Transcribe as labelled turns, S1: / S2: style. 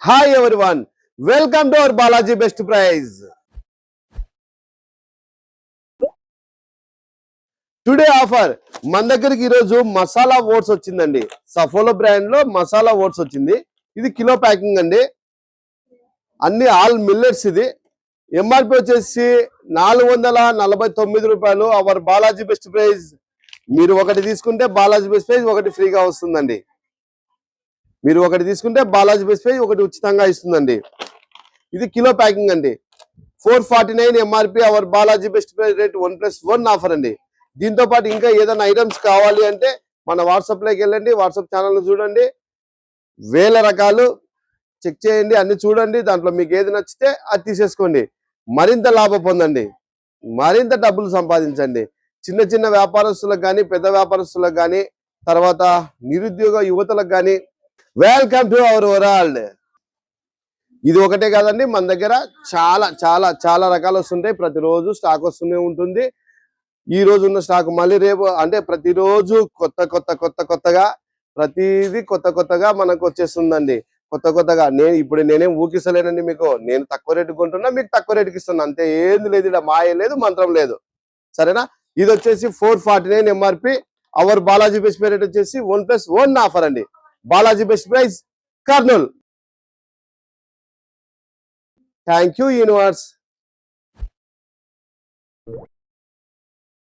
S1: Hi everyone, welcome to our Balaji Best Prize. Today offer మన దగ్గరికి ఈరోజు masala oats వచ్చిందండి. సఫోలో బ్రాండ్ లో మసాలా ఓట్స్ వచ్చింది. ఇది కిలో ప్యాకింగ్ అండి. అన్ని ఆల్ మిల్లెట్స్. ఇది ఎంఆర్పి వచ్చేసి 449 రూపాయలు. Our Balaji best price. మీరు ఒకటి తీసుకుంటే బాలాజీ బెస్ట్ ప్రైజ్ ఒకటి ఫ్రీగా వస్తుందండి. మీరు ఒకటి తీసుకుంటే బాలాజీ బెస్ట్ ప్రైజ్ ఒకటి ఉచితంగా ఇస్తుందండి. ఇది కిలో ప్యాకింగ్ అండి. 449 MRP. Our Balaji best price rate 1+1 offer అండి. దీంతో పాటు ఇంకా ఏదైనా ఐటమ్స్ కావాలి అంటే మన వాట్సాప్ లోకి వెళ్ళండి. వాట్సాప్ ఛానల్ చూడండి, వేల రకాలు చెక్ చేయండి, అన్ని చూడండి. దాంట్లో మీకు ఏది నచ్చితే అది తీసేసుకోండి. మరింత లాభం పొందండి, మరింత డబ్బులు సంపాదించండి. చిన్న చిన్న వ్యాపారస్తులకు కానీ పెద్ద వ్యాపారస్తులకు కానీ తర్వాత నిరుద్యోగ యువతలకు కానీ వెల్కమ్ టు అవర్ వరల్డ్. ఇది ఒకటే కాదండి, మన దగ్గర చాలా చాలా చాలా రకాలు వస్తుంటాయి. ప్రతిరోజు స్టాక్ వస్తూనే ఉంటుంది. ఈ రోజు ఉన్న స్టాక్ మళ్ళీ రేపు అంటే ప్రతిరోజు కొత్తగా ప్రతిదీ కొత్తగా మనకు వచ్చేస్తుందండి. కొత్తగా నేనేం ఊకిస్తలేనండి. మీకు నేను తక్కువ రేటుకి కొంటున్నా, మీకు తక్కువ రేటుకి ఇస్తున్నా, అంతే. ఏంది లేదు, ఇలా మాయ లేదు, మంత్రం లేదు, సరేనా? ఇది వచ్చేసి 449 MRP. Our Balaji best rate వచ్చేసి 1+1 ఆఫర్ అండి. Balaji best price, Kurnool. Thank you universe.